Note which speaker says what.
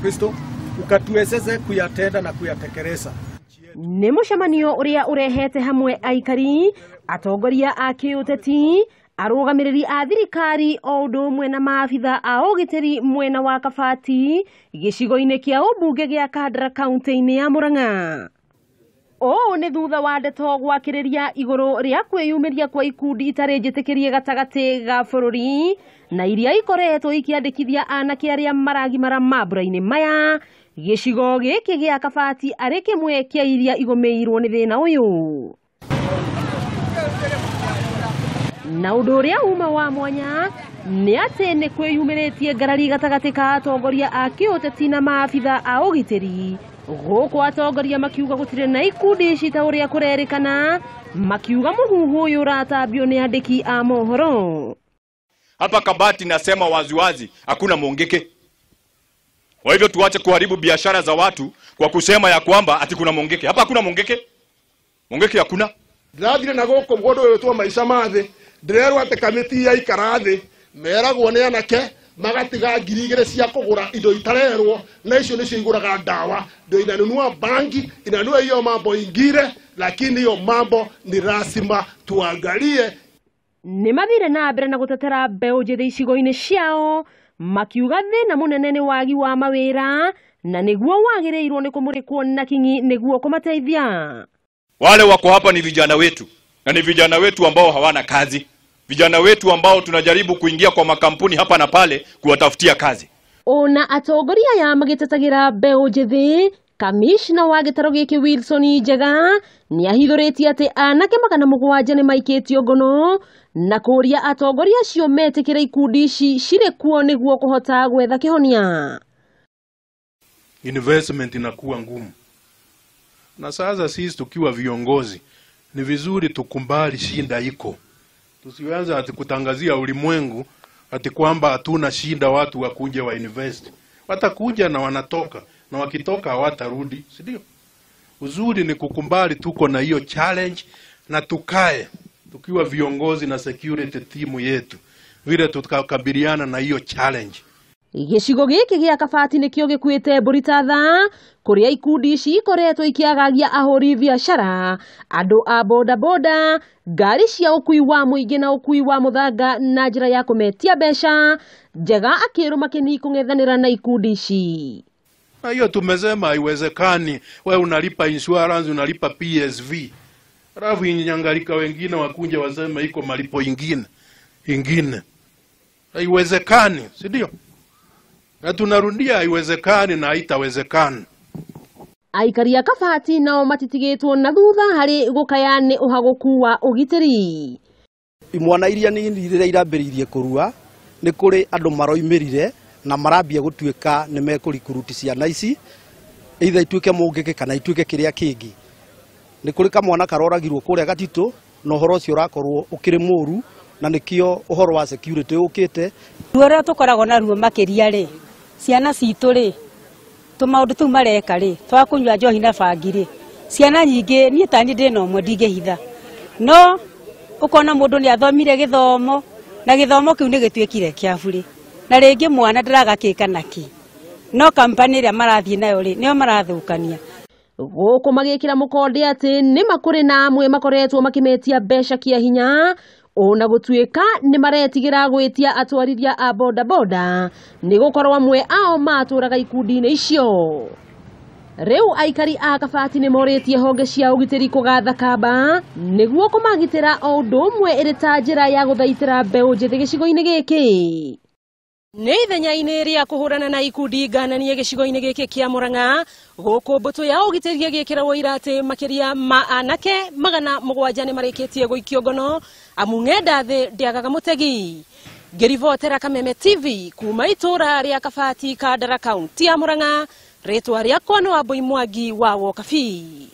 Speaker 1: Kristo ukatuwezeze kuyatenda na kuyatekeleza.
Speaker 2: Ni mucemanio uria urehete hamwe aikari, atongoria a kiuteti, arugamiriri a thirikari o undu umwe na maabithaa a ugitiri mwena wa Kabati, gicigo-ini kia ubunge gia Kandara kaunti-ini ya Murang'a. O ni thutha wa ndeto gwakiriria iguru ria kwiyumiria kwa ikundi itari njitikirie gatagati ga bururi na iria ikoretwo ikiandikithia anake aria maragimara mambura-ini maya. Gicigo giki gia Kabati ari kimwe kia iria igomeirwo ni thina uyu. Na undu uria uma wa mwanya ni ati ni kwiyumiritie Ngarari gatagati ka atongoria a kiuteti na maabithaa a ugitiri. Guku atongoria makiuga gutire na ikundi cita uria kurerikana, makiuga muhuhu uyu uratambio ni andiki a mohoro.
Speaker 3: Hapa Kabati nasema waziwazi hakuna mongeke. Kwa hivyo tuache kuharibu biashara za watu kwa kusema ya kwamba ati kuna mongeke. Hapa hakuna mongeke. Mongeke hakuna.
Speaker 4: Ndathire na goko mgodo wetu maisha mathe. Ndirero ate kamiti ya ikarathe. Meragwo ni anake magatiga ngirigire cia kugura indo itarerwo na icio ni ciguraga ndawa. Ndio inanunua banki, inanunua hiyo mambo ingire, lakini hiyo mambo ni lazima tuangalie.
Speaker 2: Ni mathire na mbere na gutetera mbeu njithi icigo-ini ciao, makiuga thina munene ni wagi wa mawira na niguo wagireirwo ni kumurikwo na kingi niguo kumateithia.
Speaker 3: Wale wako hapa ni vijana wetu, na ni vijana wetu ambao hawana kazi. Vijana wetu ambao tunajaribu kuingia kwa makampuni hapa na pale kuwatafutia kazi.
Speaker 2: Ona atongoria ya magitetagira mbeu njithi, Kamishna wa gitaru giki Wilson Njenga ni ahithuritie ati anake 700 ni maikitio ngono na kuria atongoria acio metikire ikundi ici cire kuo niguo kuhota gwetha kihonia.
Speaker 5: Investment inakuwa ngumu. Na sasa sisi tukiwa viongozi ni vizuri tukumbali shinda iko. Tusianze ati kutangazia ulimwengu ati kwamba hatuna shinda, watu wakuje wa invest. Watakuja na wanatoka, na wakitoka hawatarudi, si ndio? Uzuri ni kukumbali tuko na hiyo challenge na tukae tukiwa viongozi na security team yetu vile tutakabiliana na hiyo challenge.
Speaker 2: Gicigo giki gia Kabati nikio gikuite borithi kuria ikundi ici ikoretwo ikiagagia ahuri biashara, andu a boda boda, ngari cia ukui wa muingi na ukui wa muthanga na njira ya kumetia besha. Njenga akiruma kini kung'ethanira na ikundi ici.
Speaker 5: Na hiyo tumesema haiwezekani wewe unalipa insurance, unalipa PSV, alafu inyangalika wengine wakunje wasema iko malipo ingine. Haiwezekani, si ndio? Na tunarudia haiwezekani na haitawezekana.
Speaker 2: Aikari a Kabati nao matitigitwo na thutha hari gukayane uhaguku wa ugitiri.
Speaker 6: Imwana iria nini rira irambiririe kurua ni kuri andu maroimirire na marambia gutuika ni mekurikuruti ciana ici either ituike mungike kana ituike kiria kingi. Ni kuri kamwana karoragirwo kuria Gatito no horo cio rakorwo ukiri muru na nikio uhoro wa security ukite.
Speaker 7: Ruora tukoragwo na ruo makiria ri ciana citu ri tumaundu tu mareka ri twakunywa njohi na bangi ri ciana nyingi nie tani ndi no mwe ndingehitha no ukona mundu ni athomire githomo na githomo kiu ni gitwikire kiaburi na ringi mwana ndiragakika naki no kampani ria marathie nayo ri nio marathukania.
Speaker 2: Guku magikira mukonde ati ni makuri na amwe makoretwo makimetia besha kia hinya, ona gutuika ni maretigira gwitia atwariria a boda boda ni gukorwa amwe ao maturaga ikundi-ini icio. Riu aikari a Kabati ni moritie honge cia ugitiri kugatha kamba niguo kumagitira o undu umwe iri ta njira ya guthaitira mbeu njithi gicigo-ini giki. Ni ithenya-ini ria kuhurana na ikundi ngananie gicigo-ini giki kia Murang'a, guku mbutu ya ugitiri gikirawo irate makiria ma anake 700 ni marikitie guikio ngono amu ng'enda thi ndiagaga mutegi. Ngirivotera Kameme TV kuma itura ria Kabati Kandara kaunti ya Murang'a, ritwa riakwa no Aboi Mwangi wa Wokabi.